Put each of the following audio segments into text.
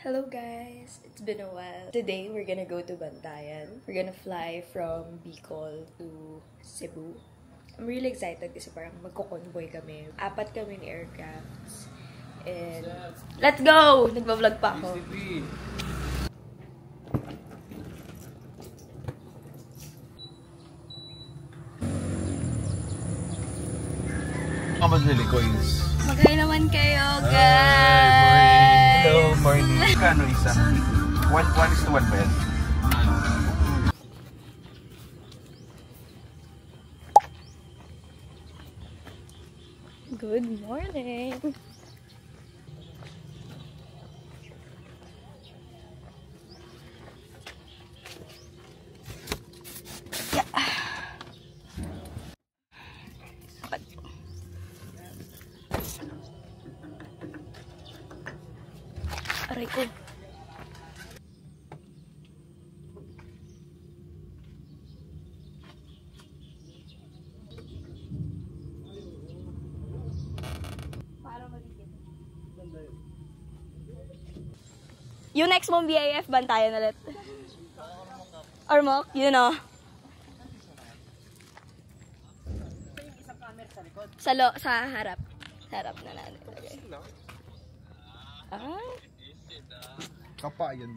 Hello guys! It's been a while. Today, we're gonna go to Bantayan. We're gonna fly from Bicol to Cebu. I'm really excited kasi parang magko-convoy kami. 4 kaming aircrafts. And let's go! Nagpa-vlog pa ako. How much really coins? Magkaya naman kayo, guys! Hello, morning. Kano isa? One is to one bed. Good morning! Aray ko. Yung next mong BIF, Bantayan ulit. Ormoc, you know. Sa harap. Sa harap na natin. Okay. Ah? Kapa yan.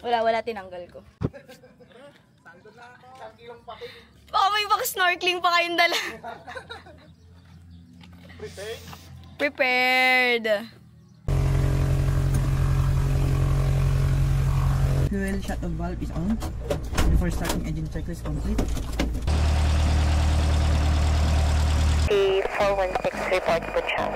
Wala, tinanggal ko. Baka may baka snorkeling pa kayong dala. Prepared. Fuel shut-off valve is on. Before starting, engine checklist complete. T416 report to check.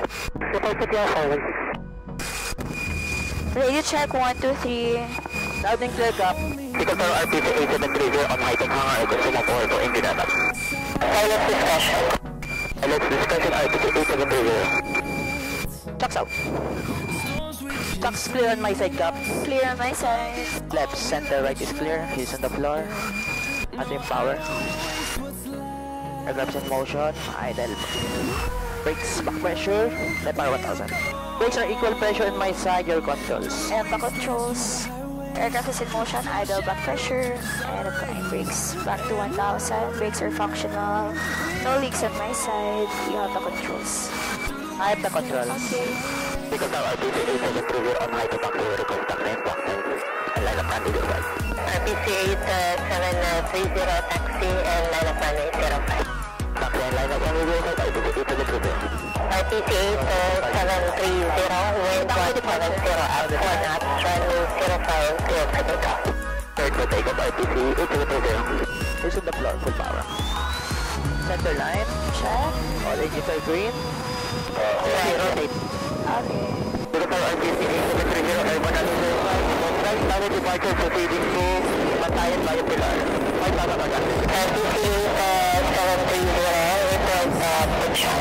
Report to DR 416. Radio check 1, 2, 3. Loud and clear up. Typical RPC 8730 on height and hangar equals to 1 engine attack. Silence discussion. Silence discussion RPC 8730. Checks out. Checks clear on my side, Cap. Clear on my side. Left, center, right is clear. He's on the floor. Under power. Aircraft's in motion. Idle. Brakes, back pressure. Left power 1000. Brakes are equal pressure on my side. Your controls. And the controls. Aircraft is in motion. Idle, back pressure. And applying brakes. Back to 1000. Brakes are functional. No leaks on my side. You have the controls. I have the controls. Okay. Because our RPC 8730 on height and hangar equals to 1 and line up runway 05. RPC 8730 taxi and line up runway 05. Taxi and line up runway 05. RPC 8730. RPC 8730 wind 170 at 4 knots runway 05 clear for takeoff. Third for takeoff RPC 8730. He's on the floor, full power. Center line. Check. All engines are green. Rotate. Okay. Typical RPC 8730 airborne runway 05. Right started departure proceeding to Bantayan via Pilar. Right baba mag RPC 730 report position.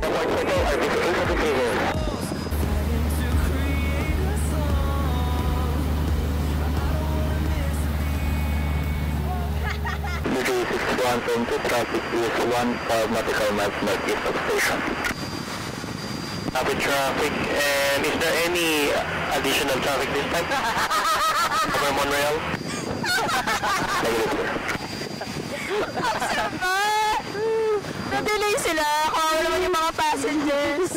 Report to go RPC 8730. BT61 from 2 traffic is 1 for nautical miles northeast of station. Rapid traffic, and is there any additional traffic this time? Over Monreal? Negative. Na-delay sila. Kawawa naman yung mga passengers.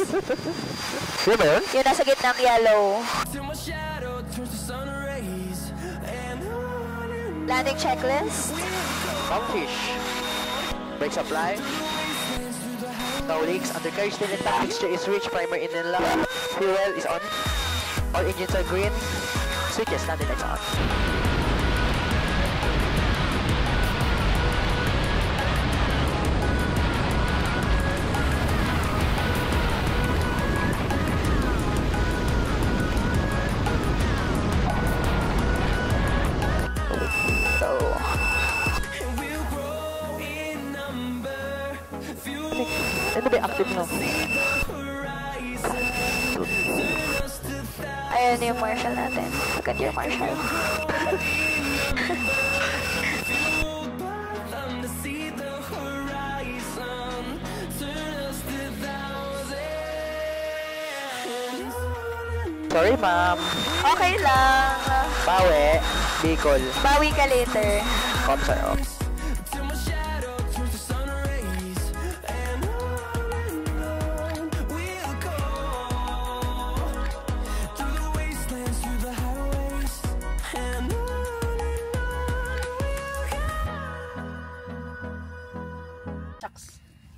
Sino ba yun? Yung nasa gitnang yellow. Landing checklist. Boundfish. Brake supply. No leaks. Undercarriage still intact. Mixture is rich. Primer in and lock. Fuel is on. All engines are green. Switches. Landing lights on. Ano ba yung active no? Ayan yung marshal natin. Look at your marshal. Sorry, ma'am. Okay lang. Bawi. Bicol. Bawi ka later. Come sa'yo.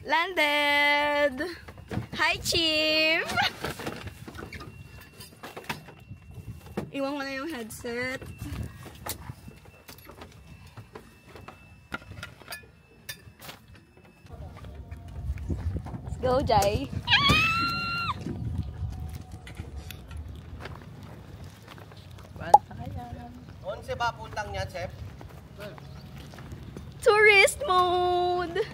Landed! Hi, Chief! Iwan ko na yung headset. Let's go, Jai! Onse ba puntang niya, Chef? Tourist mode!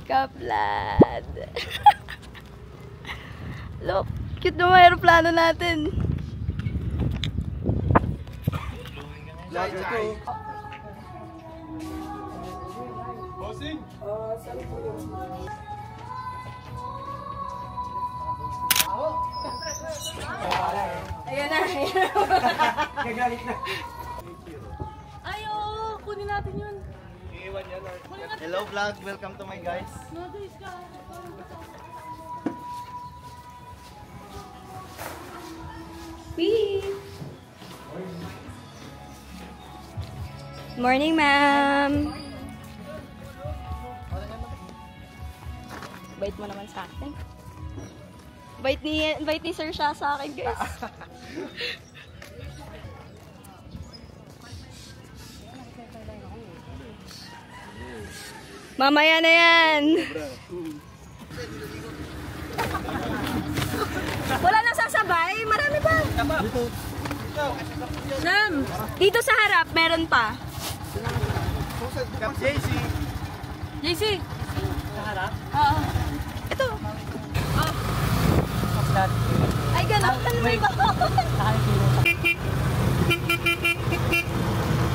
Kaplad! Look, cute na mga aeroplano natin. Ayan na, Gagalit na. Ayo, kunin natin yun. Hello vlog, welcome to my guys. Morning, ma'am. Bait mo naman sa akin. Bait ni Sir siya sa akin, guys. Mamaya na yan. Wala nang sasabay. Marami pa. Sam, dito sa harap, meron pa. JC. JC. Sa harap? Oo. Ito. Oh. Ay, gano'n. May ba?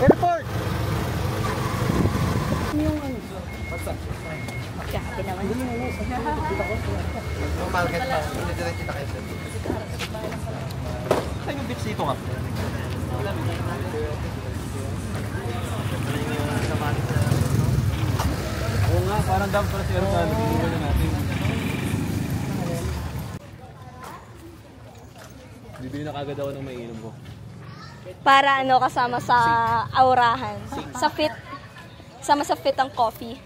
Airport! Grabe naman. Market pa. Hindi direct kita kayo. Saan yung beach dito nga? Oo nga, parang dam para si Erkan. Bibigyan na natin. Bibili na kagad ako ng maiinom ko. Para ano, kasama sa aurahan. Sa fit. Sama sa fit ang coffee.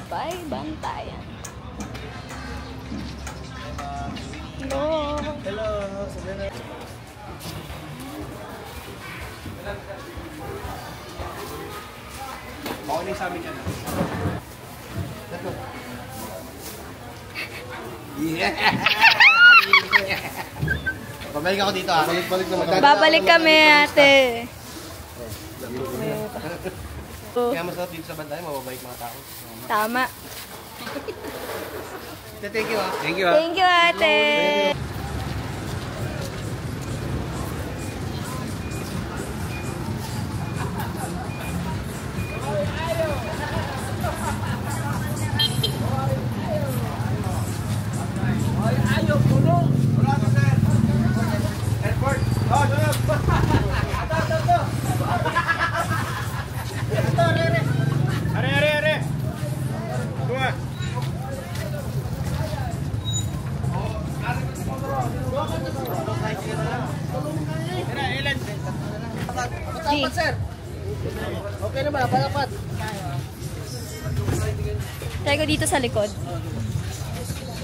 Bye, Bantayan. Hello. Hello. Okay na sa amin yan. Babalik ako dito ah. Balik naman. Babalik kami, ate. Kaya masarap dito sa Bantayan, mababait mga tao. Tama. Thank you ah. Thank you ah. Thank you, ate. Airport. Oh, sunod. Are. Dua. G. Okay naman, palapat. Try ko dito sa likod.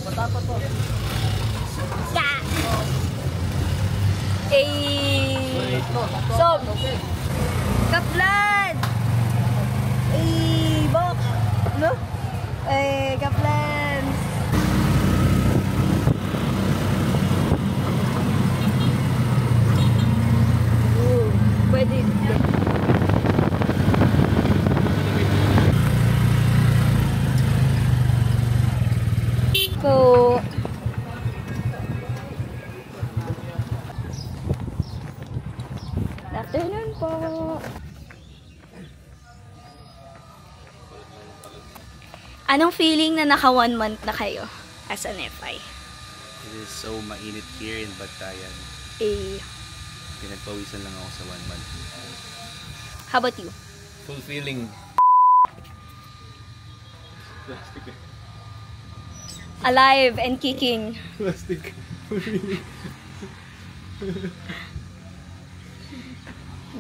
Patapat po. Sob. Kaplan. Bok. No? Kaplan. afternoon po. Anong feeling na naka 1 month na kayo as an FI? It is so mainit here in Bantayan. Pinagpawisan lang ako sa 1 month. How about you? Fulfilling. Alive and kicking. Plastic.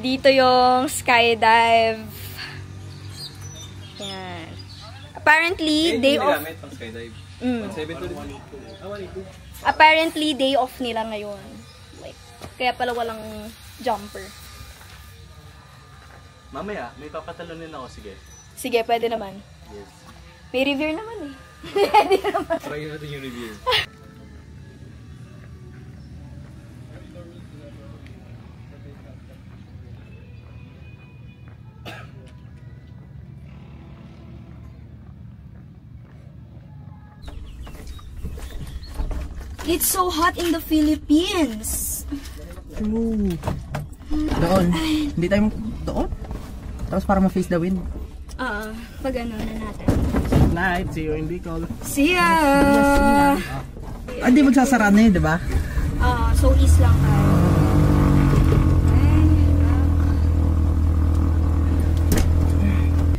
Dito yung skydive. Yan. Apparently, day off. Pang skydive. 172. Apparently, day off nila ngayon. Like, kaya pala walang jumper. Mamaya, may papatalunin ako. Sige. Sige, pwede naman. Yes. May review naman eh. Pwede naman. Try natin yung review. It's so hot in the Philippines. True. Doon. Hindi tayo doon. Tapos para ma-face the wind. Pag ano na natin. Night, see you in Bicol. See ya! Hindi magsasara na yun, di ba? So east lang tayo.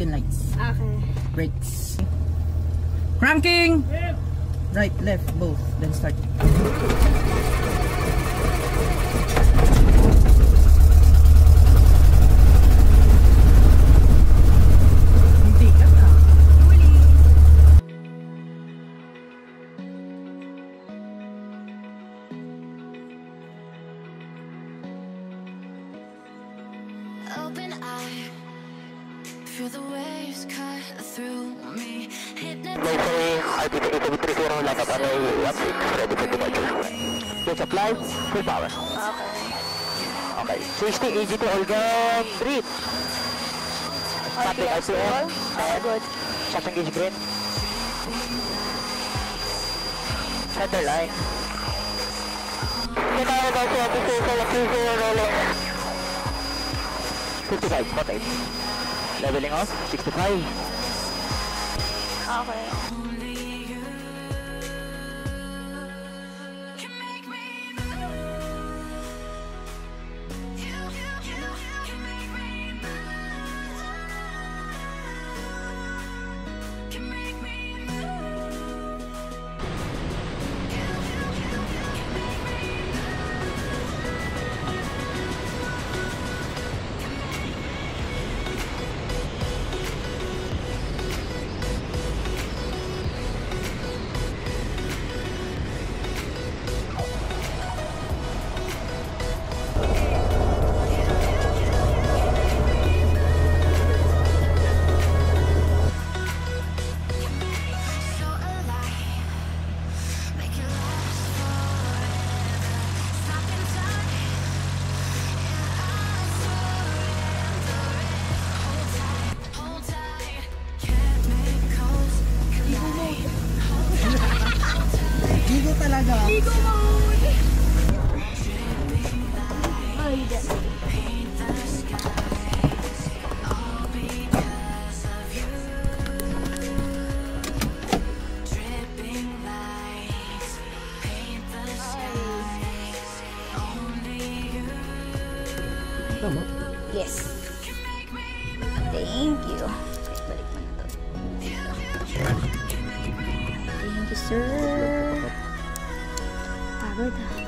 Lights. Okay. Brakes. Cranking! Right, left, both. Then start. Hindi ka na. Open eye, feel the waves cut through me. May RPC 8730, line up runway 16, ready for departure. Good supply, full power. Okay. 60, AGT, Olga, breathe. Starting RPM, good. Shot engage green. Center line. Kita tayo daw sa RPC sa RPC rolling. 55, contact. Leveling off, 65. Okay. Ligo talaga. Ligo mode! Ay, hindi. Tama. Yes. Thank you. Balik mo na to. Thank you, sir. Pagod ah.